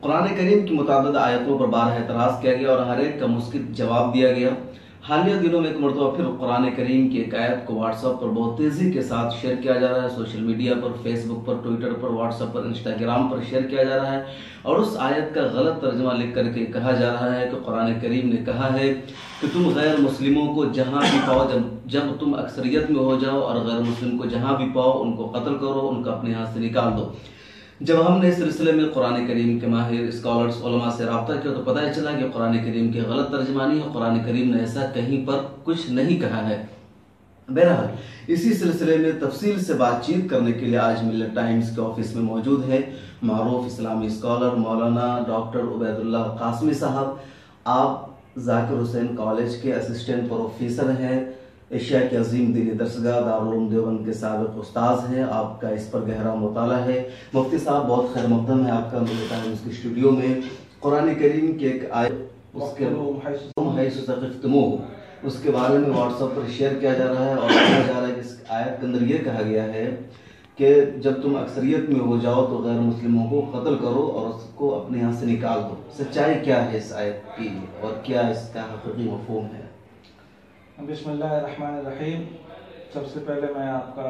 قرآن کریم کی متعدد آیتوں پر بارہا اعتراض کیا گیا اور ہر ایک کا مثبت جواب دیا گیا۔ حالیہ دنوں میں ایک مرتبہ پھر قرآن کریم کی ایک آیت کو واٹس ایپ پر بہت تیزی کے ساتھ شیئر کیا جا رہا ہے، سوشل میڈیا پر، فیس بک پر، ٹویٹر پر، واٹس ایپ پر، انسٹاگرام پر شیئر کیا جا رہا ہے، اور اس آیت کا غلط ترجمہ لکھ کر کے کہا جا رہا ہے کہ قرآن کریم نے کہا ہے کہ تم غیر مسلموں کو جہاں بھی پاؤ، جب تم اکثریت میں ہو جاؤ اور غیر مسلم کو جہاں بھی پاؤ ان کو قتل کرو، ان کو اپنے ہاتھ سے نکال دو۔ جب ہم نے اس سلسلے میں قرآن کریم کے ماہر اسکالرز علماء سے رابطہ کیا تو پتہ چلا کہ قرآن کریم کی غلط ترجمانی ہے، قرآن کریم نے ایسا کہیں پر کچھ نہیں کہا ہے۔ بہرحال اسی سلسلے میں تفصیل سے بات چیت کرنے کے لیے آج ملت ٹائمز کے آفس میں موجود ہے معروف اسلامی اسکالر مولانا ڈاکٹر عبید اللہ قاسمی صاحب۔ آپ ذاکر حسین کالج کے اسسٹنٹ پروفیسر ہیں، ایشیا کے عظیم دینی درسگاہ دارالعلوم دیوبند کے سابق استاذ ہیں، آپ کا اس پر گہرا مطالعہ ہے۔ مفتی صاحب بہت خیر مقدم ہے آپ کا ملت ٹائمز کے اسٹوڈیو میں۔ قرآن کریم کی ایک آیت اس کے بارے میں واٹس ایپ پر شیئر کیا جا رہا ہے اور کہا جا رہا ہے کہ اس آیت کے اندر یہ کہا گیا ہے کہ جب تم اکثریت میں ہو جاؤ تو غیر مسلموں کو قتل کرو اور اس کو اپنے یہاں سے نکال دو۔ سچائی کیا ہے اس آیت کی اور کیا اس کا حقیقی مفہوم ہے؟ بسم اللہ الرحمن الرحیم۔ سب سے پہلے میں آپ کا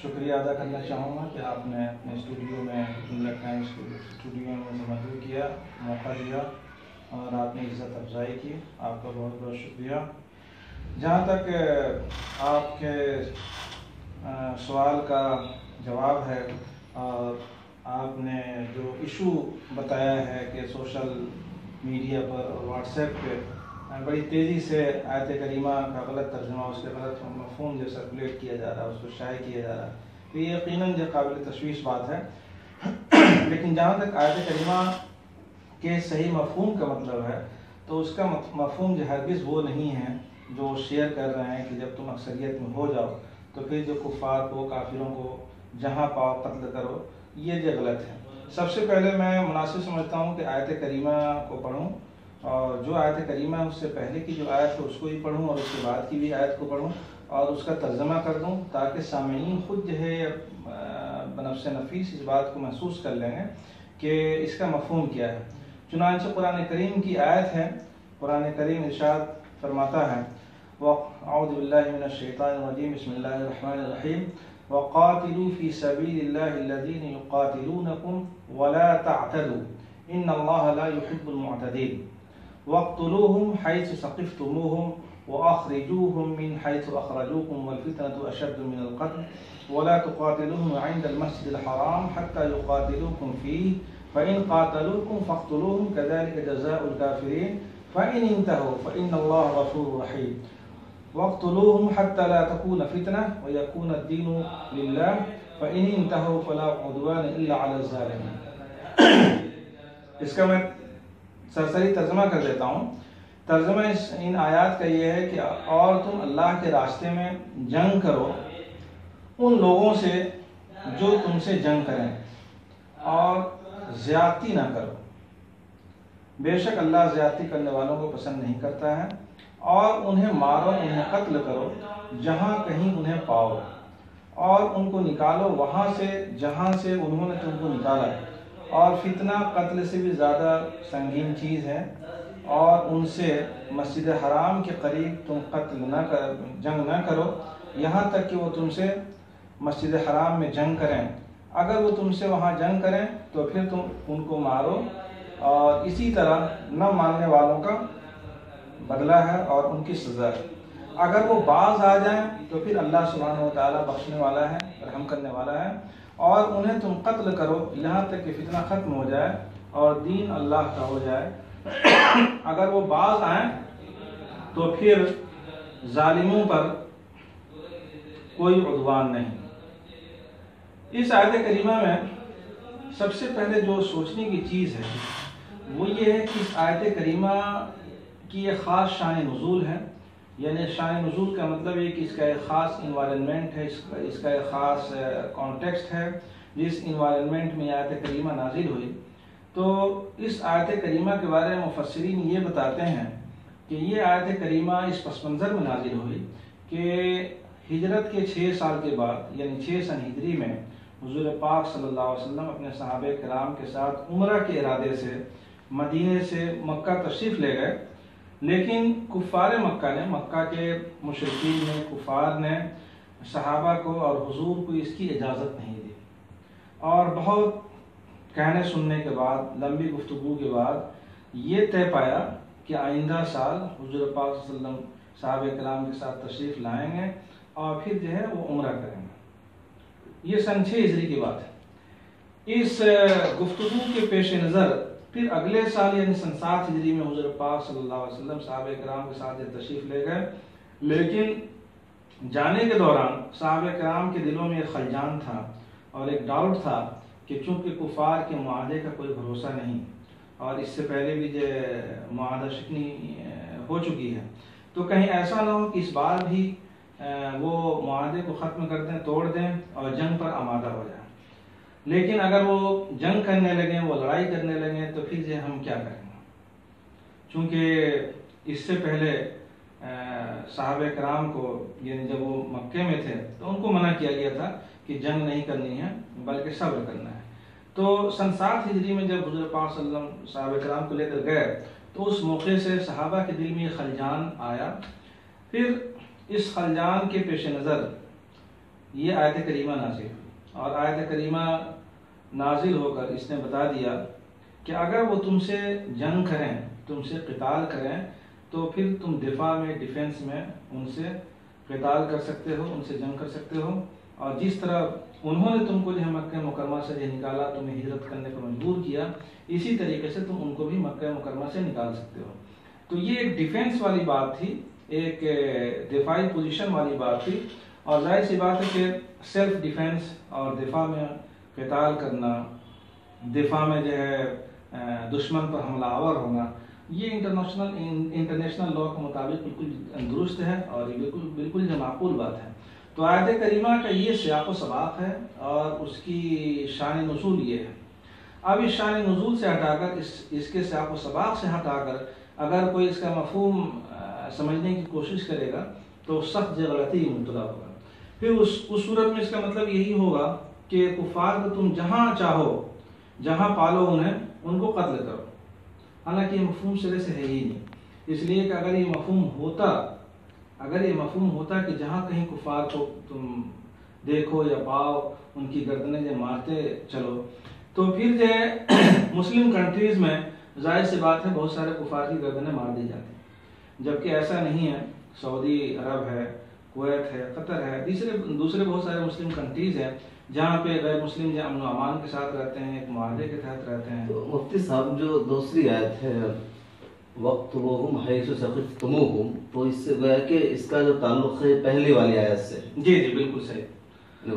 شکریہ ادا کرنا چاہوں گا کہ آپ نے اپنے اسٹوڈیو میں ملت ٹائمز کے اسٹوڈیو میں مجھے مدعو کیا، موقع دیا اور آپ نے عزت افزائی کی، آپ کا بہت بہت شکریہ۔ جہاں تک آپ کے سوال کا جواب ہے اور آپ نے جو ایشو بتایا ہے کہ سوشل میڈیا پر اور واٹس ایپ پہ بڑی تیزی سے آیت کریمہ کا غلط ترجمہ، اس کے غلط مفہوم جو سرکولیٹ کیا جا رہا ہے، اس کو شائع کیا جا رہا ہے، تو یہ یقیناً جو قابل تشویش بات ہے۔ لیکن جہاں تک آیت کریمہ کے صحیح مفہوم کا مطلب ہے تو اس کا مفہوم جو ہرگز وہ نہیں ہے جو شیئر کر رہے ہیں کہ جب تم اکثریت میں ہو جاؤ تو پھر جو کفار کو، کافروں کو جہاں پاؤ قتل کرو، یہ جو غلط ہے۔ سب سے پہلے میں مناسب سمجھتا ہوں کہ آیت کریمہ کو پڑھوں اور جو آیت کریمہ ہے اس سے پہلے کی جو آیت ہے اس کو بھی پڑھوں اور اس کے بعد کی بھی آیت کو پڑھوں اور اس کا ترجمہ کر دوں تاکہ سامعین خود جو ہے بنفس نفیس اس بات کو محسوس کر لیں گے کہ اس کا مفہوم کیا ہے۔ چنانچہ قرآن کریم کی آیت ہے، قرآن کریم ارشاد فرماتا ہے اعوذ باللہ من الشیطان الرجیم بسم اللہ الرحمن الرحیم وقاتلوا فی سبیل اللہ الذین یقاتلونکم ولا تعتدوا ان اللہ لا يحب المعتدین واقتلوهم حيث ثقفتموهم واخرجوهم من حيث اخرجوكم والفتنة اشد من القتل ولا تقاتلوهم عند المسجد الحرام حتى يقاتلوكم فيه فإن قاتلوكم فاقتلوهم كذلك جزاء الكافرين فإن انتهوا فإن الله غفور رحيم واقتلوهم حتى لا تكون فتنة ويكون الدين لله فإن انتهوا فلا عدوان إلا على الظالمين۔ اس کا میں سرسری ترجمہ کر دیتا ہوں۔ ترجمہ ان آیات کا یہ ہے کہ اور تم اللہ کے راستے میں جنگ کرو ان لوگوں سے جو تم سے جنگ کریں اور زیادتی نہ کرو، بے شک اللہ زیادتی کرنے والوں کو پسند نہیں کرتا ہے، اور انہیں مارو، انہیں قتل کرو جہاں کہیں انہیں پاؤ اور ان کو نکالو وہاں سے جہاں سے انہوں نے تم کو نکالا، اور فتنہ قتل سے بھی زیادہ سنگین چیز ہے، اور ان سے مسجد حرام کے قریب تم جنگ نہ کرو یہاں تک کہ وہ تم سے مسجد حرام میں جنگ کریں، اگر وہ تم سے وہاں جنگ کریں تو پھر تم ان کو مارو، اور اسی طرح نہ ماننے والوں کا بدلہ ہے اور ان کی سزا ہے۔ اگر وہ باز آ جائیں تو پھر اللہ سبحانہ و تعالیٰ بخشنے والا ہے، رحم کرنے والا ہے، اور انہیں تم قتل کرو یہاں تک کہ فتنہ ختم ہو جائے اور دین اللہ کا ہو جائے۔ اگر وہ باز آئیں تو پھر ظالموں پر کوئی عدوان نہیں۔ اس آیت کریمہ میں سب سے پہلے جو سوچنے کی چیز ہے وہ یہ ہے کہ اس آیت کریمہ کی ایک خاص شان نزول ہے، یعنی شان نزول کا مطلب یہ کہ اس کا ایک خاص انوائرنمنٹ ہے، اس کا ایک خاص کانٹیکسٹ ہے جس انوائرنمنٹ میں آیت کریمہ نازل ہوئی۔ تو اس آیت کریمہ کے بارے میں مفسرین یہ بتاتے ہیں کہ یہ آیت کریمہ اس پس منظر میں نازل ہوئی کہ ہجرت کے 6 سال کے بعد یعنی 6 سن ہجری میں حضور پاک صلی اللہ علیہ وسلم اپنے صحابہ کرام کے ساتھ عمرہ کے ارادے سے مدینے سے مکہ تشریف لے گئے، لیکن کفار مکہ نے، مکہ کے مشرکین نے، کفار نے صحابہ کو اور حضور کو اس کی اجازت نہیں دی، اور بہت کہنے سننے کے بعد، لمبی گفتگو کے بعد یہ طے پایا کہ آئندہ سال حضور پاک صلی اللہ علیہ وسلم صحابہ کرام کے ساتھ تشریف لائیں گے اور پھر جو ہے وہ عمرہ کریں گے۔ یہ سن 6 ہجری کی بات ہے۔ اس گفتگو کے پیش نظر پھر اگلے سال یعنی سن 7 ہجری میں حضور پاک صلی اللہ علیہ وسلم صحابہ کرام کے ساتھ تشریف لے گئے، لیکن جانے کے دوران صحابہ کرام کے دلوں میں ایک خلجان تھا اور ایک ڈاؤٹ تھا کہ چونکہ کفار کے معاہدے کا کوئی بھروسہ نہیں اور اس سے پہلے بھی جو معاہدہ شکنی ہو چکی ہے، تو کہیں ایسا نہ ہو کہ اس بار بھی وہ معاہدے کو ختم کر دیں، توڑ دیں اور جنگ پر آمادہ ہو جائیں۔ لیکن اگر وہ جنگ کرنے لگیں، وہ لڑائی کرنے لگیں، تو پھر جو ہم کیا کریں گے؟ چونکہ اس سے پہلے صحابہ کرام کو، یعنی جب وہ مکے میں تھے تو ان کو منع کیا گیا تھا کہ جنگ نہیں کرنی ہے بلکہ صبر کرنا ہے۔ تو سن 7 ہجری میں جب حضور پاک صلی اللہ علیہ وسلم صحابہ کرام کو لے کر گئے تو اس موقع سے صحابہ کے دل میں یہ خلجان آیا۔ پھر اس خلجان کے پیش نظر یہ آیت کریمہ نازل ہوئی، اور آیت کریمہ نازل ہو کر اس نے بتا دیا کہ اگر وہ تم سے جنگ کریں، تم سے قتال کریں، تو پھر تم دفاع میں، ڈیفنس میں ان سے قتال کر سکتے ہو، ان سے جنگ کر سکتے ہو، اور جس طرح انہوں نے تم کو جو ہے مکہ مکرمہ سے نکالا، تمہیں ہجرت کرنے پر مجبور کیا، اسی طریقے سے تم ان کو بھی مکہ مکرمہ سے نکال سکتے ہو۔ تو یہ ایک ڈیفنس والی بات تھی، ایک دفاعی پوزیشن والی بات تھی، اور ظاہر سی بات ہے کہ سیلف ڈیفنس اور دفاع میں قتال کرنا، دفاع میں جو ہے دشمن پر حملہ آور ہونا، یہ انٹرنیشنل لاء کے مطابق بالکل درست ہے اور یہ بالکل معقول بات ہے۔ تو آیت کریمہ کا یہ سیاق و سباق ہے اور اس کی شان نزول یہ ہے۔ اب اس شان نزول سے ہٹا کر، اس کے سیاق و سباق سے ہٹا کر اگر کوئی اس کا مفہوم سمجھنے کی کوشش کرے گا تو سخت غلطی مبتلا ہوگا۔ پھر اس صورت میں اس کا مطلب یہی ہوگا کہ کفار کو تم جہاں چاہو، جہاں پالو انہیں، ان کو قتل کرو، حالانکہ یہ مفہوم سرے سے ہے ہی نہیں۔ اس لیے کہ اگر یہ مفہوم ہوتا کہ جہاں کہیں کفار کو تم دیکھو یا پاؤ ان کی گردنیں جو مارتے چلو، تو پھر جو ہے مسلم کنٹریز میں ظاہر سی بات ہے بہت سارے کفار کی گردنیں مار دی جاتی ہیں، جبکہ ایسا نہیں ہے۔ سعودی عرب ہے، کویت ہے، قطر ہے، دوسرے بہت سارے مسلم کنٹریز ہیں جہاں پہ غیر مسلم جو امن و امان کے ساتھ رہتے ہیں، ایک معاہدے کے تحت رہتے ہیں۔ تو مفتی صاحب جو دوسری آیت ہے وَاقْتُلُوهُمْ حَيْثُ ثَقِفْتُمُوهُمْ، تو اس سے گویا کہ اس کا جو تعلق ہے پہلی والی آیت سے۔ جی بالکل صحیح،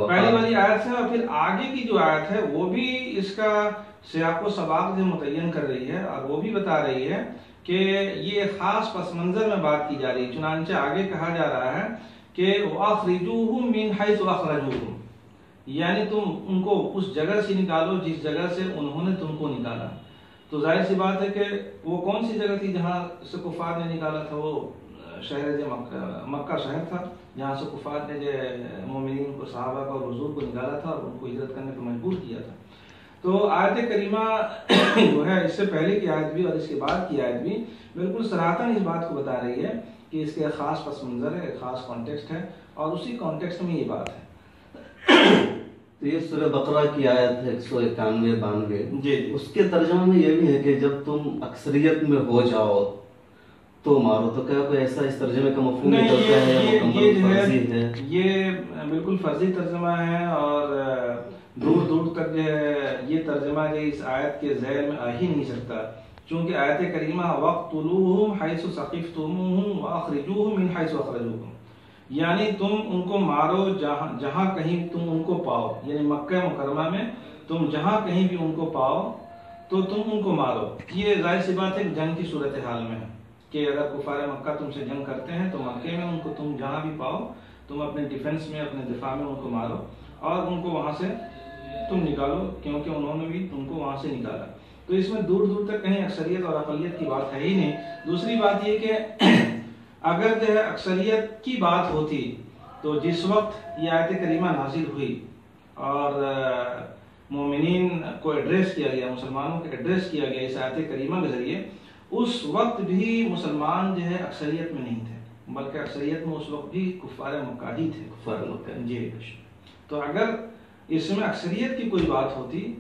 پہلی والی آیت سے، اور پھر آگے کی جو آیت ہے وہ بھی اس کا سیاق و سباق جو متعین کر رہی ہے، اور وہ بھی بتا رہی ہے کہ یہ خاص پس منظر میں بات کی جا رہی ہے۔ چنانچہ آگے کہا جا رہا ہے کہ وَأَخْرِجُوهُمْ مِنْ حَيْثُ أَخْرَجُوكُمْ، یعنی تم ان کو اس جگہ سے نکالو جس جگہ سے انہوں نے تم کو نکالا۔ تو ظاہر سی بات ہے کہ وہ کون سی جگہ تھی جہاں سے کفار نے نکالا تھا؟ وہ شہر مکہ شہر تھا جہاں سے کفار نے جو مومنین کو، صحابہ کو اور حضور کو نکالا تھا اور ان کو ہجرت کرنے پر مجبور کیا تھا۔ تو آیت کریمہ جو ہے اس سے پہلے کی آیت بھی اور اس کے بعد کی آیت بھی بالکل صراحتاً اس بات کو بتا رہی ہے کہ اس کے ایک خاص پس منظر ہے، ایک خاص کانٹیکسٹ ہے، اور اسی کانٹیکسٹ میں یہ بات ہے۔ تو یہ سورہ بقرہ کی آیت ہے 191-92، جی اس کے ترجمے میں یہ بھی ہے کہ جب تم اکثریت میں ہو جاؤ تو مارو، تو کیا کوئی ایسا اس ترجمے کا مفہوم نکلتا ہے یا مکمل فرضی ہے؟ یہ بالکل فرضی ترجمہ ہے، اور دور دور تک جو ہے یہ ترجمہ جو اس آیت کے ذیل میں آ ہی نہیں سکتا، چونکہ آیت کریمہ وَاقْتُلُوهُمْ حَيْثُ ثَقِفْتُمُوهُمْ وَأَخْرِجُوهُمْ مِنْ حَيْثُ أَخْرَجُوكُمْ، یعنی تم ان کو مارو جہاں کہیں تم ان کو پاؤ، یعنی مکہ مکرمہ میں تم جہاں کہیں بھی ان کو پاؤ تو تم ان کو مارو۔ یہ ظاہر سی بات ہے جنگ کی صورتحال میں ہے کہ اگر کفار مکہ تم سے جنگ کرتے ہیں تو مکے میں ان کو تم جہاں بھی پاؤ، تم اپنے ڈیفنس میں، اپنے دفاع میں ان کو مارو اور ان کو وہاں سے تم نکالو، کیونکہ انہوں نے بھی تم کو وہاں سے نکالا۔ تو اس میں دور دور تک کہیں اکثریت اور اقلیت کی بات ہے ہی نہیں۔ دوسری بات یہ کہ اگر جو ہے اکثریت کی بات ہوتی تو جس وقت یہ آیت کریمہ نازل ہوئی اور مومنین کو ایڈریس کیا گیا، مسلمانوں کو ایڈریس کیا گیا اس آیت کریمہ کے ذریعے، اس وقت بھی مسلمان جو ہے اکثریت میں نہیں تھے، بلکہ اکثریت میں اس وقت بھی کفار مکہ ہی تھے، کفار مکہ جی۔ تو اگر اس میں اکثریت کی کوئی بات ہوتی،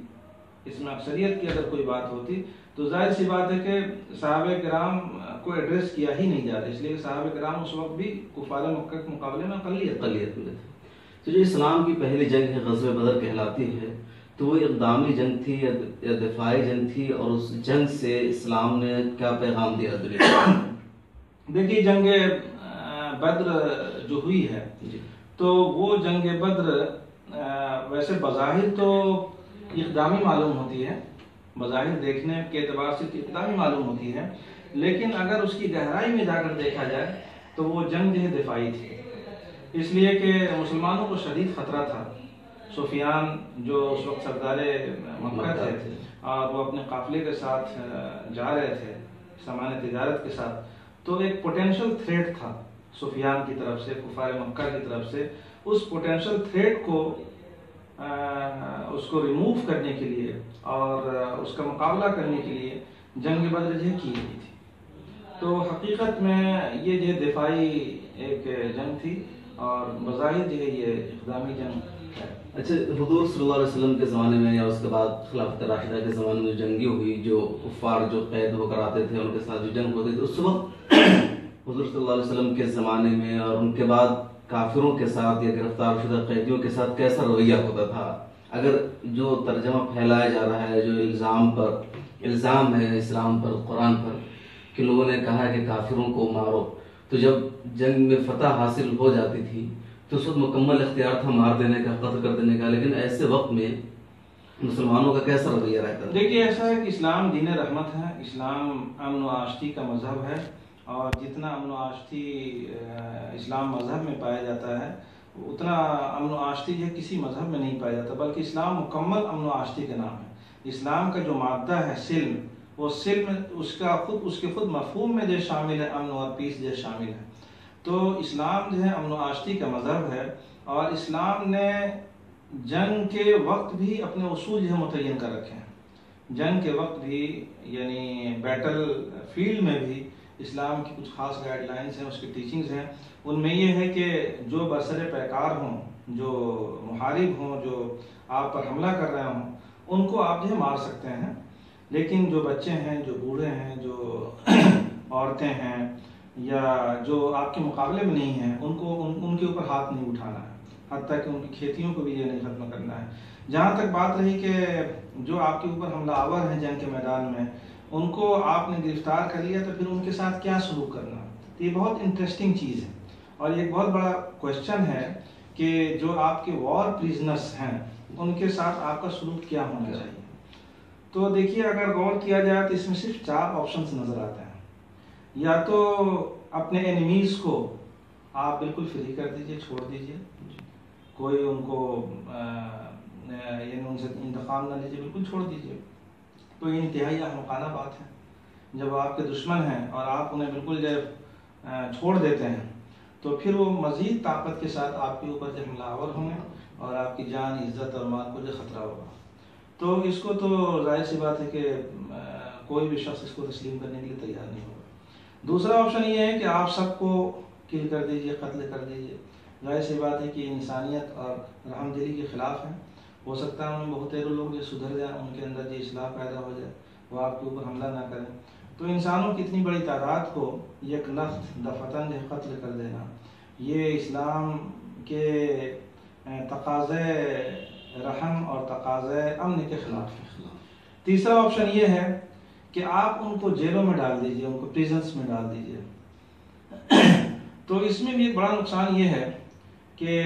اس میں اکثریت کی اگر کوئی بات ہوتی تو ظاہر سی بات ہے کہ صحابہ کرام کو ایڈریس کیا ہی نہیں جاتا، اس لیے صحابہ کرام اس وقت بھی کفار مکہ کے مقابلے میں اقلیت میں تھے۔ تو جو اسلام کی پہلی جنگ ہے غزوہ بدر کہلاتی ہے، تو وہ اقدامی جنگ تھی یا دفاعی جنگ تھی، اور اس جنگ سے اسلام نے کیا پیغام دیا دنیا کو؟ دیکھیے جنگ بدر جو ہوئی ہے تو وہ جنگ بدر ویسے بظاہر تو اقدامی معلوم ہوتی ہے، بظاہر دیکھنے کے اعتبار سے اقدامی معلوم ہوتی ہے، لیکن اگر اس کی گہرائی میں جا کر دیکھا جائے تو وہ جنگ جو ہے دفاعی تھی، اس لیے کہ مسلمانوں کو شدید خطرہ تھا۔ سفیان جو اس وقت سردار مکہ تھے اور وہ اپنے قافلے کے ساتھ جا رہے تھے سامان تجارت کے ساتھ، تو ایک پوٹینشل تھریٹ تھا سفیان کی طرف سے، کفار مکہ کی طرف سے۔ اس پوٹینشل تھریٹ کو اس کو ریموو کرنے کے لیے اور اس کا مقابلہ کرنے کے لیے جنگ بدر جو کی گئی تھی۔ تو حقیقت میں یہ جو دفاعی ایک جنگ تھی اور بظاہر جو ہے یہ اقدامی جنگ ہے۔ اچھا، حضور صلی اللہ علیہ وسلم کے زمانے میں یا اس کے بعد خلافت راشدہ کے زمانے میں جنگیں ہوئی، جو کفار جو قید ہو کر آتے تھے ان کے ساتھ جو جنگ ہوتی تھی، اس وقت حضور صلی اللہ علیہ وسلم کے زمانے میں اور ان کے بعد کافروں کے ساتھ یا گرفتار شدہ قیدیوں کے ساتھ کیسا رویہ ہوتا تھا؟ اگر جو ترجمہ پھیلایا جا رہا ہے، جو الزام ہے اسلام پر، قرآن پر، کہ لوگوں نے کہا کہ کافروں کو مارو، تو جب جنگ میں فتح حاصل ہو جاتی تھی تو اس وقت مکمل اختیار تھا مار دینے کا، قتل کر دینے کا، لیکن ایسے وقت میں مسلمانوں کا کیسا رویہ رہتا ہے؟ دیکھیے ایسا ہے کہ اسلام دین رحمت ہے، اسلام امن و آشتی کا مذہب ہے، اور جتنا امن و آشتی اسلام مذہب میں پایا جاتا ہے اتنا امن و آشتی جو کسی مذہب میں نہیں پایا جاتا، بلکہ اسلام مکمل امن و آشتی کا نام ہے۔ اسلام کا جو مادہ ہے سلم، وہ سلم اس کے خود مفہوم میں جو شامل ہے، امن اور پیس جو شامل ہے۔ تو اسلام جو ہے امن و آشتی کا مذہب ہے، اور اسلام نے جنگ کے وقت بھی اپنے اصول جو ہے متعین کر رکھے ہیں۔ جنگ کے وقت بھی یعنی بیٹل فیلڈ میں بھی اسلام کی کچھ خاص گائیڈ لائنز ہیں، اس کی ٹیچنگز ہیں۔ ان میں یہ ہے کہ جو برسر پیکار ہوں، جو محارب ہوں، جو آپ پر حملہ کر رہے ہوں، ان کو آپ جو ہے مار سکتے ہیں، لیکن جو بچے ہیں، جو بوڑھے ہیں، جو عورتیں ہیں، یا جو آپ کے مقابلے میں نہیں ہیں، ان کے اوپر ہاتھ نہیں اٹھانا ہے، حتیٰ کہ ان کی کھیتیوں کو بھی یہ نہیں ختم کرنا ہے۔ جہاں تک بات رہی کہ جو آپ کے اوپر حملہ آور ہیں جنگ کے میدان میں، ان کو آپ نے گرفتار کر لیا تو پھر ان کے ساتھ کیا سلوک کرنا؟ یہ بہت انٹرسٹنگ چیز ہے، اور یہ بہت بڑا کوشچن ہے کہ جو آپ کے وار پریزنرز ہیں ان کے ساتھ آپ کا سلوک کیا ہونا چاہیے۔ تو دیکھیے اگر غور کیا جائے تو اس میں صرف 4 آپشنز نظر آتے ہیں۔ یا تو اپنے اینیمیز کو آپ بالکل فری کر دیجئے، چھوڑ دیجئے، کوئی ان کو یعنی ان سے انتقام نہ لیجیے، بالکل چھوڑ دیجیے۔ تو یہ انتہائی احمقانہ بات ہے جب آپ کے دشمن ہیں اور آپ انہیں بالکل جب چھوڑ دیتے ہیں تو پھر وہ مزید طاقت کے ساتھ آپ کے اوپر جب حملہ آور ہوں گے اور آپ کی جان، عزت اور مال کو جو خطرہ ہوگا۔ تو اس کو تو ظاہر سی بات ہے کہ کوئی بھی شخص اس کو تسلیم کرنے کے لیے تیار نہیں ہوگا۔ دوسرا آپشن یہ ہے کہ آپ سب کو کل کر دیجیے، قتل کر دیجیے۔ ظاہر سی بات ہے کہ انسانیت اور رحم دلی کے خلاف ہیں۔ ہو سکتا ہے ان میں بہت لوگ جو سدھر جائیں، ان کے اندر جو اصلاح پیدا ہو جائے، وہ آپ کے اوپر حملہ نہ کریں۔ تو انسانوں کی اتنی بڑی تعداد کو یک لخت دفتن جو قتل کر دینا، یہ اسلام کے تقاضے رحم اور تقاضے امن کے خلاف ہے۔ تیسرا آپشن یہ ہے کہ آپ ان کو جیلوں میں ڈال دیجئے، ان کو پریزنس میں ڈال دیجئے۔ تو اس میں بھی ایک بڑا نقصان یہ ہے کہ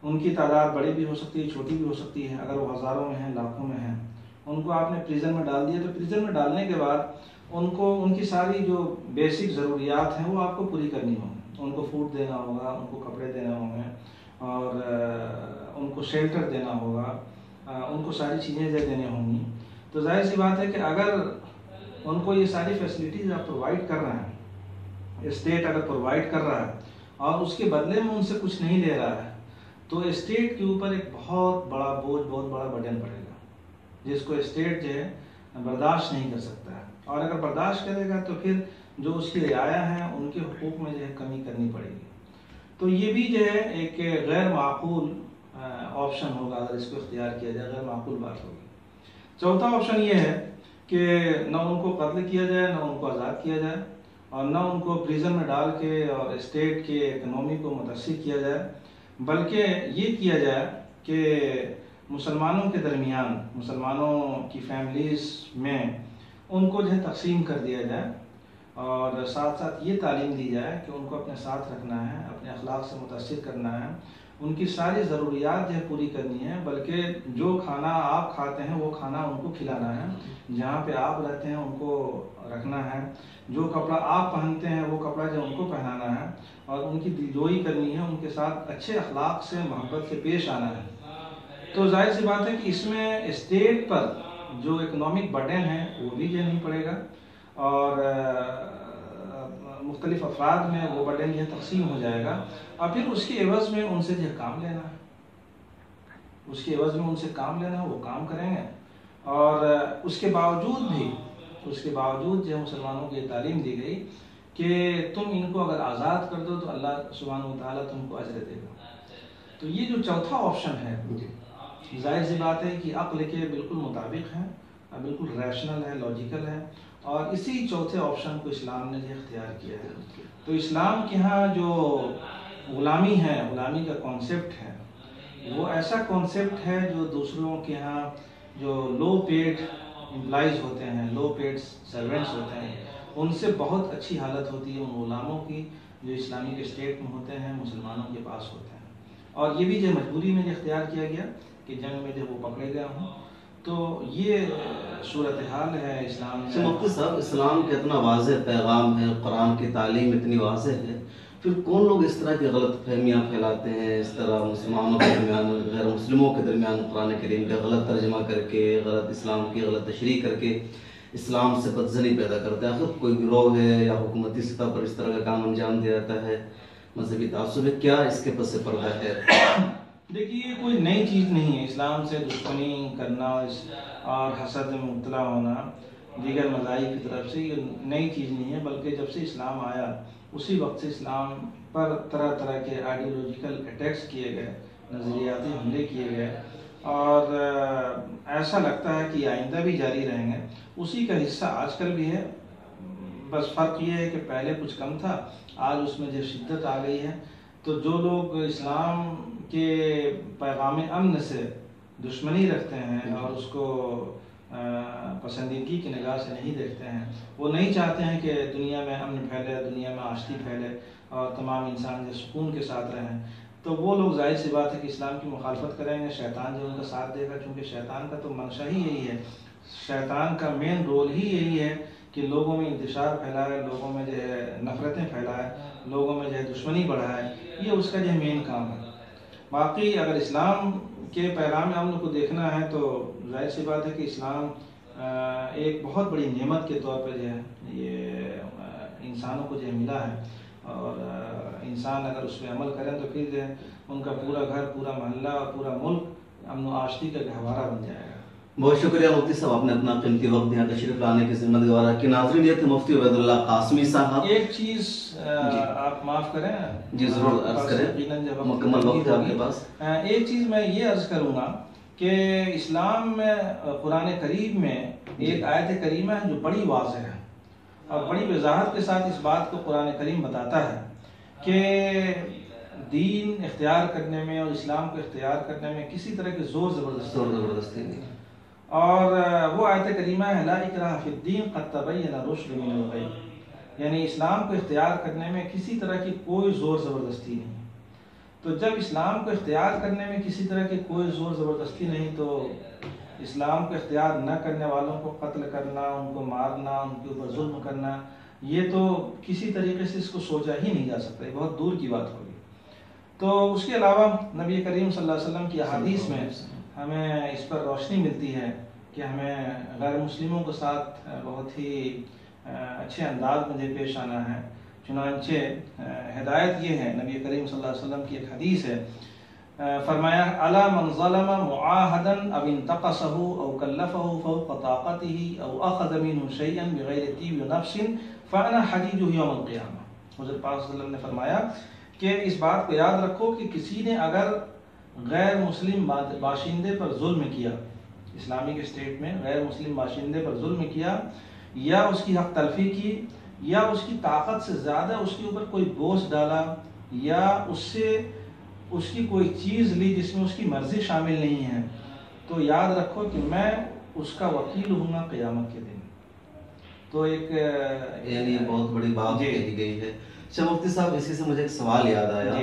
ان کی تعداد بڑی بھی ہو سکتی ہے، چھوٹی بھی ہو سکتی ہے۔ اگر وہ ہزاروں میں ہیں، لاکھوں میں ہیں، ان کو آپ نے پریزن میں ڈال دیا تو پریزن میں ڈالنے کے بعد ان کی ساری جو بیسک ضروریات ہیں وہ آپ کو پوری کرنی ہوں گی۔ ان کو فوڈ دینا ہوگا، ان کو کپڑے دینے ہوں گے، اور ان کو شیلٹر دینا ہوگا، ان کو ساری چیزیں دینے ہوں گی۔ تو ظاہر سی بات ہے کہ اگر ان کو یہ ساری فیسلٹیز آپ پرووائڈ کر رہے ہیں، اسٹیٹ اگر پرووائڈ کر رہا ہے اور اس کے بدلے میں ان سے کچھ نہیں لے رہا ہے، تو اسٹیٹ کے اوپر ایک بہت بڑا بوجھ، بہت بڑا برڈن پڑے گا، جس کو اسٹیٹ جو ہے برداشت نہیں کر سکتا ہے، اور اگر برداشت کرے گا تو پھر جو اس کی رعایا ہیں ان کے حقوق میں جو ہے کمی کرنی پڑے گی۔ تو یہ بھی جو ہے ایک غیر معقول آپشن ہوگا اگر اس کو اختیار کیا جائے، غیر معقول بات ہوگی۔ چوتھا آپشن یہ ہے کہ نہ ان کو قتل کیا جائے، نہ ان کو آزاد کیا جائے، اور نہ ان کو پریزن میں ڈال کے اور اسٹیٹ کے اکنامی کو متاثر کیا جائے، بلکہ یہ کیا جائے کہ مسلمانوں کے درمیان، مسلمانوں کی فیملیز میں ان کو جو ہے تقسیم کر دیا جائے، اور ساتھ ساتھ یہ تعلیم دی جائے کہ ان کو اپنے ساتھ رکھنا ہے، اپنے اخلاق سے متاثر کرنا ہے، ان کی ساری ضروریات جو ہے پوری کرنی ہے، بلکہ جو کھانا آپ کھاتے ہیں وہ کھانا ان کو کھلانا ہے، جہاں پہ آپ رہتے ہیں ان کو رکھنا ہے، جو کپڑا آپ پہنتے ہیں وہ کپڑا جو ان کو پہنانا ہے، اور ان کی دلجوئی کرنی ہے، ان کے ساتھ اچھے اخلاق سے، محبت سے پیش آنا ہے۔ تو ظاہر سی بات ہے کہ اس میں اسٹیٹ پر جو اکنامک برڈن ہے وہ بھی جو نہیں پڑے گا، اور مختلف افراد میں وہ برڈن جو ہے تقسیم ہو جائے گا، اور پھر اس کے عوض میں ان سے جو کام لینا ہے، اس کے عوض میں ان سے کام لینا ہے، وہ کام کریں گے، اور اس کے باوجود جو ہے مسلمانوں کو یہ تعلیم دی گئی کہ تم ان کو اگر آزاد کر دو تو اللہ سبحانہ و تعالیٰ تم کو اجر دے گا۔ تو یہ جو چوتھا آپشن ہے، ظاہر سی بات ہے کہ عقل کے بالکل مطابق ہے، بالکل ریشنل ہے، لاجیکل ہے، اور اسی چوتھے آپشن کو اسلام نے جو اختیار کیا ہے۔ تو اسلام کے ہاں جو غلامی ہے، غلامی کا کانسیپٹ ہے، وہ ایسا کانسیپٹ ہے جو دوسروں کے ہاں جو لو پیڈ امپلائیز ہوتے ہیں، لو پیڈ سرونٹس ہوتے ہیں، ان سے بہت اچھی حالت ہوتی ہے ان غلاموں کی جو اسلامک اسٹیٹ میں ہوتے ہیں، مسلمانوں کے پاس ہوتے ہیں، اور یہ بھی جو مجبوری میں اختیار کیا گیا کہ جنگ میں جب وہ پکڑے گئے ہوں۔ تو یہ صورتحال ہے اسلام میں۔ مفتی صاحب، اسلام کا اتنا واضح پیغام ہے، قرآن کی تعلیم اتنی واضح ہے، پھر کون لوگ اس طرح کی غلط فہمیاں پھیلاتے ہیں، اس طرح مسلمانوں کے درمیان، غیر مسلموں کے درمیان قرآن کریم کا غلط ترجمہ کر کے، غلط اسلام کی غلط تشریح کر کے اسلام سے بدظنی پیدا کرتا ہے؟ آخر کوئی گروہ ہے یا حکومتی سطح پر اس طرح کا کام انجام دیا جاتا ہے، مذہبی تعصب ہے، کیا اس کے پس پردہ ہے؟ دیکھیے، یہ کوئی نئی چیز نہیں ہے، اسلام سے دشمنی کرنا اور حسد میں مبتلا ہونا دیگر مذاہب کی طرف سے، یہ نئی چیز نہیں ہے، بلکہ جب سے اسلام آیا اسی وقت سے اسلام پر طرح طرح کے آئیڈیولوجیکل اٹیکس کیے گئے، نظریاتی حملے کیے گئے، اور ایسا لگتا ہے کہ آئندہ بھی جاری رہیں گے۔ اسی کا حصہ آج کل بھی ہے، بس فرق یہ ہے کہ پہلے کچھ کم تھا، آج اس میں جو شدت آ گئی ہے۔ تو جو لوگ اسلام کے پیغام امن سے دشمنی رکھتے ہیں اور اس کو پسندیدگی کی نگاہ سے نہیں دیکھتے ہیں، وہ نہیں چاہتے ہیں کہ دنیا میں امن پھیلے، دنیا میں آشتی پھیلے اور تمام انسان جو سکون کے ساتھ رہیں، تو وہ لوگ ظاہر سی بات ہے کہ اسلام کی مخالفت کریں گے، شیطان جو ان کا ساتھ دے گا، کیونکہ شیطان کا تو منشا ہی یہی ہے، شیطان کا مین رول ہی یہی ہے کہ لوگوں میں انتشار پھیلائے، لوگوں میں جو ہے نفرتیں پھیلائے، لوگوں میں جو ہے دشمنی بڑھائے، یہ اس کا جو ہے مین کام ہے۔ باقی اگر اسلام کے پیغام امن کو دیکھنا ہے تو ظاہر سی بات ہے کہ اسلام ایک بہت بڑی نعمت کے طور پہ جو ہے یہ انسانوں کو جو ہے ملا ہے، اور انسان اگر اس پہ عمل کریں تو پھر جو ہے ان کا پورا گھر، پورا محلہ اور پورا ملک امن و آشتی کا گہوارہ بن جائے گا۔ بہت شکریہ مفتی صاحب، آپ نے اپنا قیمتی وقت یہاں تشریف لانے کی ذمہ داری کی۔ ناظرین، یہ تھے مفتی عبید اللہ قاسمی صاحب۔ ایک چیز آپ معاف کریں، جی ضرور عرض کریں، مکمل وقت ہے آپ کے پاس۔ ایک چیز میں یہ عرض کروں گا کہ اسلام میں قرآن کریم میں ایک آیت کریمہ ہے جو بڑی واضح ہے اور بڑی وضاحت کے ساتھ اس بات کو قرآن کریم بتاتا ہے کہ دین اختیار کرنے میں اور اسلام کو اختیار کرنے میں کسی طرح کی زور زبردستی نہیں، اور وہ آیت کریمہ ہے لا اکراہ فی الدین قد تبین الرشد من الغی، یعنی اسلام کو اختیار کرنے میں کسی طرح کی کوئی زور زبردستی نہیں۔ تو جب اسلام کو اختیار کرنے میں کسی طرح کی کوئی زور زبردستی نہیں، تو اسلام کو اختیار نہ کرنے والوں کو قتل کرنا، ان کو مارنا، ان کے اوپر ظلم کرنا، یہ تو کسی طریقے سے اس کو سوچا ہی نہیں جا سکتا، یہ بہت دور کی بات ہوگی۔ تو اس کے علاوہ نبی کریم صلی اللہ علیہ وسلم کی احادیث میں ہمیں اس پر روشنی ملتی ہے کہ ہمیں غیر مسلموں کے ساتھ بہت ہی اچھے انداز میں پیش آنا ہے۔ چنانچہ ہدایت یہ ہے، نبی کریم صلی اللہ علیہ وسلم کی ایک حدیث ہے فرمایا الا من ظلم معاہدا او انتقصه او کلفه فوق طاقته او اخذ منه شيئا بغیر طیب نفس فانا حدیده یوم القیامہ. حضرت پاک صلی اللہ علیہ وسلم نے فرمایا کہ اس بات کو یاد رکھو کہ کسی نے اگر غیر مسلم باشندے پر ظلم کیا، اسلامک اسٹیٹ میں غیر مسلم باشندے پر ظلم کیا، یا اس کی حق تلفی کی، یا اس کی طاقت سے زیادہ اس کے اوپر کوئی بوجھ ڈالا، یا اس سے اس کی کوئی چیز لی جس میں اس کی مرضی شامل نہیں ہے، تو یاد رکھو کہ میں اس کا وکیل ہوں گا قیامت کے دن. تو ایک یعنی بہت بڑی بات کہی گئی ہے. اچھا مفتی صاحب، اسی سے مجھے ایک سوال یاد آیا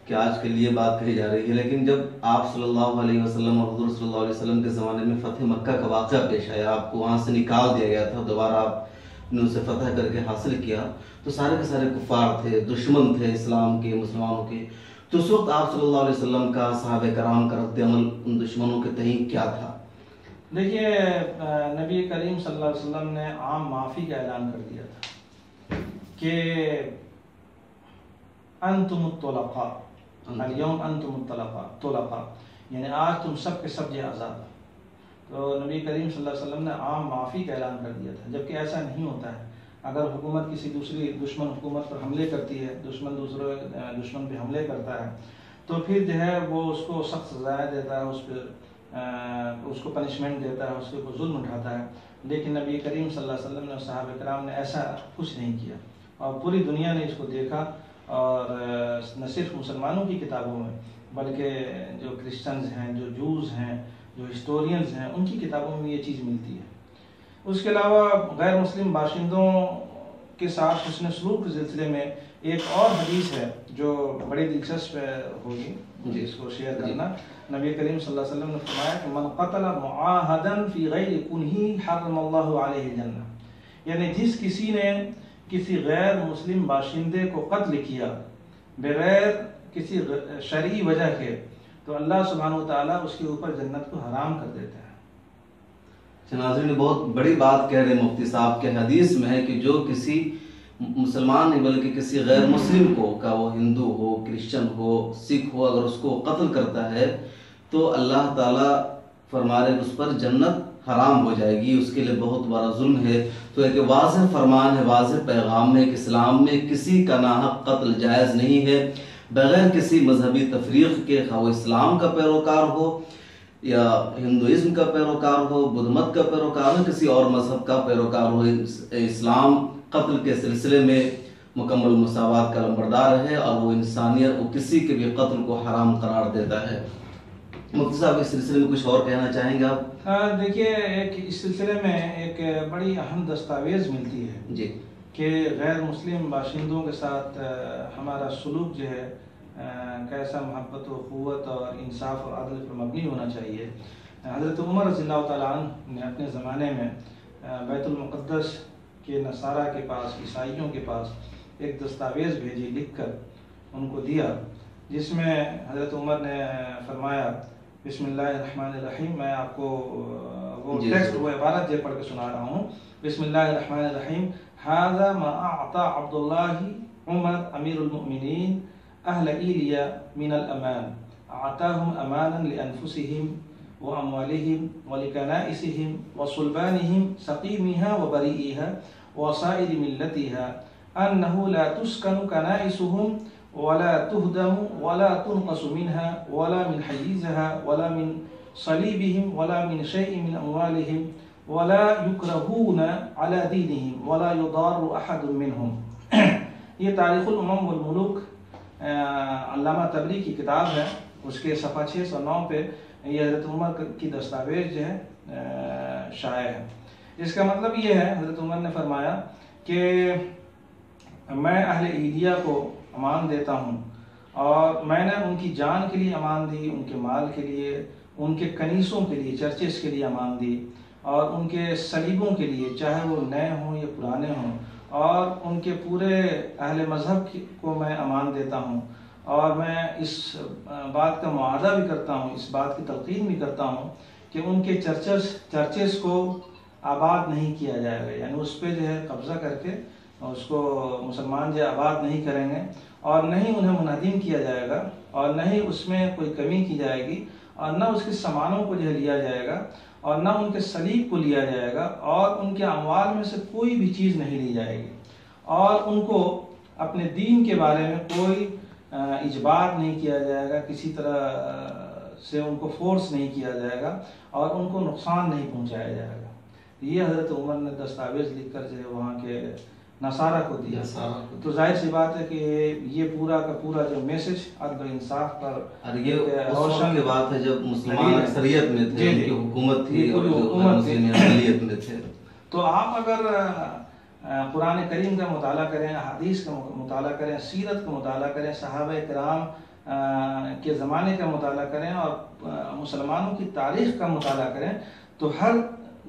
کہ آج کے لیے بات کہی جا رہی ہے، لیکن جب آپ صلی اللہ علیہ وسلم اور حضور صلی اللہ علیہ وسلم کے زمانے میں فتح مکہ کا واقعہ پیش آیا، آپ کو وہاں سے نکال دیا گیا تھا، دوبارہ آپ نے اسے فتح کر کے حاصل کیا، تو سارے کے سارے کفار تھے، دشمن تھے اسلام کے، مسلمانوں کے. تو اس وقت آپ صلی اللہ علیہ وسلم کا، صحابہ کرام کا رد عمل ان دشمنوں کے تئیں کیا تھا؟ دیکھیے، نبی کریم صلی اللہ علیہ وسلم نے عام معافی کا اعلان کر دیا تھا کہ انتم الطلقاء اليوم انتم الطلقاء، یعنی آج تم سب کے سب یہ آزاد. تو نبی کریم صلی اللہ علیہ وسلم نے عام معافی کا اعلان کر دیا تھا، جبکہ ایسا نہیں ہوتا ہے. اگر حکومت کسی دوسری دشمن حکومت پر حملے کرتی ہے، دشمن دوسرے دشمن پہ حملے کرتا ہے، تو پھر جو ہے وہ اس کو سخت سزائیں دیتا ہے، اس کو پنشمنٹ دیتا ہے، اس کے اوپر ظلم اٹھاتا ہے. لیکن نبی کریم صلی اللہ علیہ وسلم نے اور صحابہ کرام نے ایسا کچھ نہیں کیا، اور پوری دنیا نے اس کو دیکھا. اور نہ صرف مسلمانوں کی کتابوں میں بلکہ جو کرسچنز ہیں، جو جوز ہیں، جو ہسٹورینز ہیں، ان کی کتابوں میں یہ چیز ملتی ہے. اس کے علاوہ غیر مسلم باشندوں کے ساتھ حسن سلوک کے سلسلے میں ایک اور حدیث ہے جو بڑی دلچسپ ہوگی مجھے اس کو شیئر کرنا. نبی کریم صلی اللہ علیہ وسلم نے فرمایا کہ من قتل معاہدا فی غیر کنہ حرم اللہ علیہ الجنہ، یعنی جس کسی نے کسی غیر مسلم باشندے کو قتل کیا بغیر کسی شرعی وجہ کے، تو اللہ سبحانہ وتعالیٰ اس کے اوپر جنت کو حرام کر دیتا ہے. ناظرین، بہت بڑی بات کہہ رہے ہیں مفتی صاحب کے. حدیث میں ہے کہ جو کسی مسلمان نہیں بلکہ کسی غیر مسلم کو، کا وہ ہندو ہو، کرسچن ہو، سکھ ہو، اگر اس کو قتل کرتا ہے تو اللہ تعالیٰ فرما رہے اس پر جنت حرام ہو جائے گی، اس کے لیے بہت بڑا ظلم ہے. تو ایک واضح فرمان ہے، واضح پیغام ہے کہ اسلام میں کسی کا ناحق قتل جائز نہیں ہے، بغیر کسی مذہبی تفریق کے، خواہ وہ اسلام کا پیروکار ہو یا ہندوازم کا پیروکار ہو، بدھ مت کا پیروکار ہو، کسی اور مذہب کا پیروکار ہو. اسلام قتل کے سلسلے میں مکمل مساوات کا لمبردار ہے، اور وہ انسانیت، وہ کسی کے بھی قتل کو حرام قرار دیتا ہے. مفتی صاحب، اس سلسلے میں کچھ اور کہنا چاہیں گے آپ؟ دیکھیے، ایک اس سلسلے میں ایک بڑی اہم دستاویز ملتی ہے جی کہ غیر مسلم باشندوں کے ساتھ ہمارا سلوک جو ہے کیسا محبت و قوت اور انصاف اور عدل پر مبنی ہونا چاہیے. حضرت عمر رضی اللہ تعالیٰ عنہ نے اپنے زمانے میں بیت المقدس کے نصارہ کے پاس، عیسائیوں کے پاس ایک دستاویز بھیجی، لکھ کر ان کو دیا، جس میں حضرت عمر نے فرمایا بسم اللہ الرحمن الرحیم. میں آپ کو وہ ٹیکسٹ، وہ عبارت پڑھ کے سنا رہا ہوں. بسم اللہ الرحمن الرحیم. هذا ما اعطى عبد الله عمر امیر المؤمنین اہل ایلیا من الامان، اعطاهم امانا لانفسهم واموالهم ولکنائسهم وصلبانهم سقيمها وبريئها وصائر ملتها انه لا تسكن كنائسهم ولا تهدم ولا تنقص منها ولا من حيزها ولا من صليبهم ولا من شيء من أموالهم ولا يكرهون على دينهم ولا يضار أحد منهم. یہ تاریخ الامم والملوک علامہ طبری کی کتاب ہے، اس کے صفحہ 609 پہ یہ حضرت عمر کی دستاویز جو ہے شائع ہے. اس کا مطلب یہ ہے، حضرت عمر نے فرمایا کہ میں اہل ایلیا کو امان دیتا ہوں، اور میں نے ان کی جان کے لیے امان دی، ان کے مال کے لیے، ان کے کنیسوں کے لیے، چرچز کے لیے امان دی، اور ان کے صلیبوں کے لیے، چاہے وہ نئے ہوں یا پرانے ہوں، اور ان کے پورے اہل مذہب کو میں امان دیتا ہوں. اور میں اس بات کا معاہدہ بھی کرتا ہوں، اس بات کی تلقین بھی کرتا ہوں کہ ان کے چرچز کو آباد نہیں کیا جائے گا، یعنی اس پہ جو ہے قبضہ کر کے اس کو مسلمان جو آباد نہیں کریں گے، اور نہ ہی انہیں منہدم کیا جائے گا، اور نہ ہی اس میں کوئی کمی کی جائے گی، اور نہ اس کے سامانوں کو جو ہے لیا جائے گا، اور نہ ان کے صلیب کو لیا جائے گا، اور ان کے اموال میں سے کوئی بھی چیز نہیں لی جائے گی، اور ان کو اپنے دین کے بارے میں کوئی اجبار نہیں کیا جائے گا، کسی طرح سے ان کو فورس نہیں کیا جائے گا، اور ان کو نقصان نہیں پہنچایا جائے گا۔ یہ حضرت عمر نے دستاویز لکھ کر جو ہے وہاں کے نصارہ کو دیا۔ تو ظاہر سی بات ہے کہ یہ پورا کا پورا جو میسج عدل و انصاف پر، اور یہ روشن کی بات ہے جب مسلمان اکثریت میں تھے، ان کی حکومت تھی اور مسلم اقلیت میں تھے۔ تو آپ اگر قرآن کریم کا مطالعہ کریں، حدیث کا مطالعہ کریں، سیرت کا مطالعہ کریں، صحابہ کرام کے زمانے کا مطالعہ کریں، اور مسلمانوں کی تاریخ کا مطالعہ کریں، تو ہر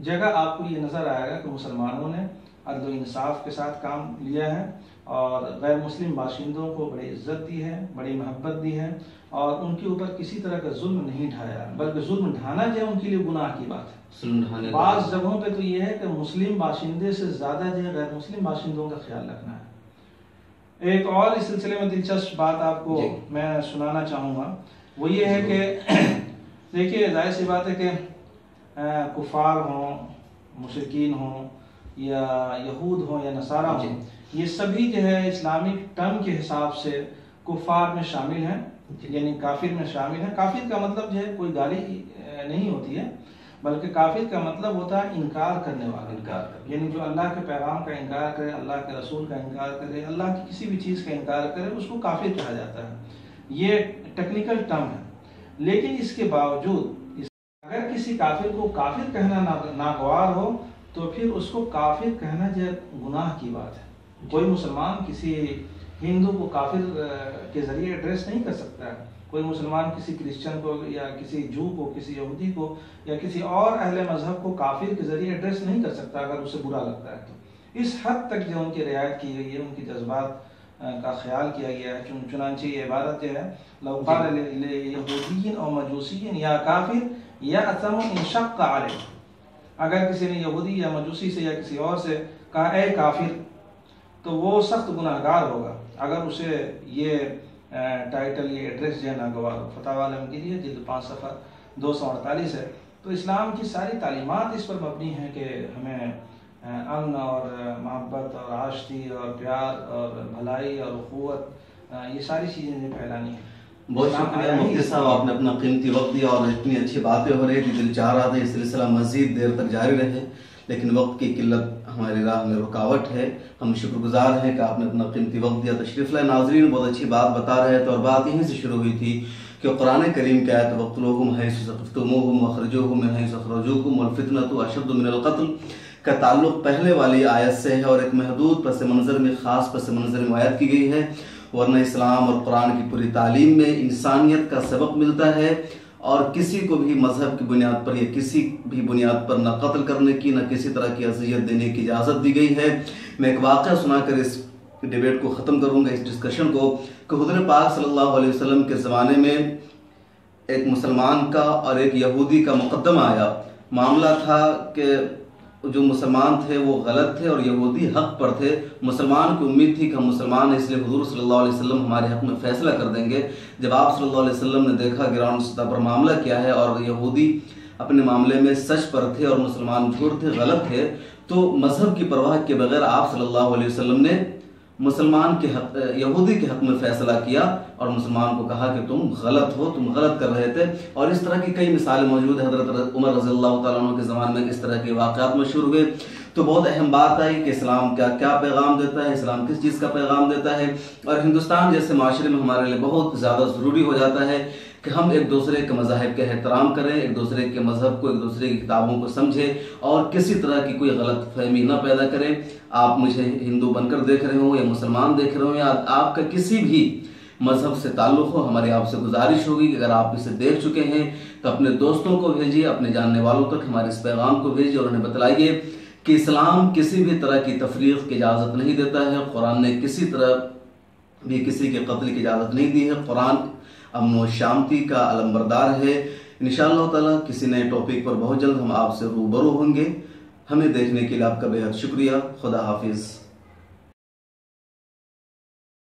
جگہ آپ کو یہ نظر آئے گا کہ مسلمانوں نے عدل و انصاف کے ساتھ کام لیا ہے، اور غیر مسلم باشندوں کو بڑی عزت دی ہے، بڑی محبت دی ہے، اور ان کے اوپر کسی طرح کا ظلم نہیں ڈھایا، بلکہ ظلم ڈھانا جو ہے ان کے لیے گناہ کی بات ہے۔ بعض جگہوں پہ تو یہ ہے کہ مسلم باشندے سے زیادہ جو ہے غیر مسلم باشندوں کا خیال رکھنا ہے۔ ایک اور اس سلسلے میں دلچسپ بات آپ کو میں سنانا چاہوں گا، وہ یہ ہے کہ دیکھیے ظاہر سی بات ہے کہ کفار ہوں، مشرکین ہوں، یا یہود ہوں یا نصارہ ہوں، یہ سبھی جو ہے اسلامک ٹرم کے حساب سے کفار میں شامل ہیں، یعنی کافر میں شامل ہیں۔ کافر کا مطلب جو ہے کوئی گالی نہیں ہوتی ہے، بلکہ کافر کا مطلب ہوتا ہے انکار کرنے والا، یعنی جو اللہ کے پیغام کا انکار کرے، اللہ کے رسول کا انکار کرے، اللہ کی کسی بھی چیز کا انکار کرے، اس کو کافر کہا جاتا ہے۔ یہ ٹیکنیکل ٹرم ہے، لیکن اس کے باوجود اگر کسی کافر کو کافر کہنا ناگوار ہو تو پھر اس کو کافر کہنا جو گناہ کی بات ہے۔ کوئی مسلمان کسی ہندو کو کافر کے ذریعے ایڈریس نہیں کر سکتا ہے، کوئی مسلمان کسی کرسچن کو یا کسی جو کو، کسی یہودی کو یا کسی اور اہل مذہب کو کافر کے ذریعے ایڈریس نہیں کر سکتا اگر اسے برا لگتا ہے تو۔ اس حد تک جو ان کی رعایت کی گئی ہے، ان کی جذبات کا خیال کیا گیا ہے۔ چنانچہ یہ عبارت جو ہے لو قال لیہودی او مجوسی یا کافر یأثم ان شق علیہ، اگر کسی نے یہودی یا مجوسی سے یا کسی اور سے کہا اے کافر، تو وہ سخت گناہ گار ہوگا اگر اسے یہ ٹائٹل، یہ ایڈریس جو ہے ناگوار ہو۔ فتاوی العلمگیریہ جلد 5 صفحہ 248 ہے۔ تو اسلام کی ساری تعلیمات اس پر مبنی ہیں کہ ہمیں امن اور محبت اور آشتی اور پیار اور بھلائی اور اخوت، یہ ساری چیزیں پھیلانی ہیں۔ بہت شکریہ مفتی صاحب، آپ نے اپنا قیمتی وقت دیا اور اتنی اچھی باتیں ہو رہی تھی، دل چاہ رہا تھا یہ سلسلہ مزید دیر تک جاری رہے، لیکن وقت کی قلت ہماری راہ میں رکاوٹ ہے۔ ہم شکر گزار ہیں کہ آپ نے اپنا قیمتی وقت دیا، تشریف لائے۔ ناظرین بہت اچھی بات بتا رہے تھے، اور بات یہیں سے شروع ہوئی تھی کہ قرآن کریم کی آیت وَاقْتُلُوهُمْ حَيْثُ ثَقَفْتُمُوهُمْ وَأَخْرِجُوهُمْ مِنْ حَيْثُ أَخْرَجُوكُمْ وَالْفِتْنَةُ أَشَدُّ مِنَ الْقَتْلِ کا تعلق پہلے والی آیت سے ہے، اور ایک محدود پس منظر میں، خاص پس منظر میں آیت کی گئی ہے، ورنہ اسلام اور قرآن کی پوری تعلیم میں انسانیت کا سبق ملتا ہے، اور کسی کو بھی مذہب کی بنیاد پر یا کسی بھی بنیاد پر نہ قتل کرنے کی، نہ کسی طرح کی اذیت دینے کی اجازت دی گئی ہے۔ میں ایک واقعہ سنا کر اس ڈیبیٹ کو ختم کروں گا، اس ڈسکشن کو، کہ حضور پاک صلی اللہ علیہ وسلم کے زمانے میں ایک مسلمان کا اور ایک یہودی کا مقدمہ آیا۔ معاملہ تھا کہ جو مسلمان تھے وہ غلط تھے اور یہودی حق پر تھے۔ مسلمان کی امید تھی کہ ہم مسلمان ہیں، اس لیے حضور صلی اللہ علیہ وسلم ہمارے حق میں فیصلہ کر دیں گے۔ جب آپ صلی اللہ علیہ وسلم نے دیکھا گراؤنڈ سطح پر معاملہ کیا ہے، اور یہودی اپنے معاملے میں سچ پر تھے اور مسلمان جھوٹ تھے، غلط تھے، تو مذہب کی پرواہ کے بغیر آپ صلی اللہ علیہ وسلم نے مسلمان کے حق، یہودی کے حق میں فیصلہ کیا، اور مسلمان کو کہا کہ تم غلط ہو، تم غلط کر رہے تھے۔ اور اس طرح کی کئی مثالیں موجود ہیں۔ حضرت عمر رضی اللہ تعالیٰ عنہ کے زمانے میں اس طرح کے واقعات مشہور ہوئے۔ تو بہت اہم بات آئی کہ اسلام کیا پیغام دیتا ہے، اسلام کس چیز کا پیغام دیتا ہے، اور ہندوستان جیسے معاشرے میں ہمارے لیے بہت زیادہ ضروری ہو جاتا ہے کہ ہم ایک دوسرے کے مذاہب کا احترام کریں، ایک دوسرے کے مذہب کو، ایک دوسرے کی کتابوں کو سمجھیں، اور کسی طرح کی کوئی غلط فہمی نہ پیدا کریں۔ آپ مجھے ہندو بن کر دیکھ رہے ہوں یا مسلمان دیکھ رہے ہوں، یا آپ کا کسی بھی مذہب سے تعلق ہو، ہماری آپ سے گزارش ہوگی کہ اگر آپ اسے دیکھ چکے ہیں تو اپنے دوستوں کو بھیجیے، اپنے جاننے والوں تک ہمارے اس پیغام کو بھیجیے، اور انہیں بتلائیے کہ اسلام کسی بھی طرح کی تفریق کی اجازت نہیں دیتا ہے۔ قرآن نے کسی طرح بھی کسی کے قتل کی اجازت نہیں دی ہے۔ قرآن امن و شانتی کا علمبردار ہے۔ انشاءاللہ تعالیٰ کسی نئے ٹاپک پر بہت جلد ہم آپ سے روبرو ہوں گے۔ ہمیں دیکھنے کے لیے آپ کا بے حد شکریہ۔ خدا حافظ۔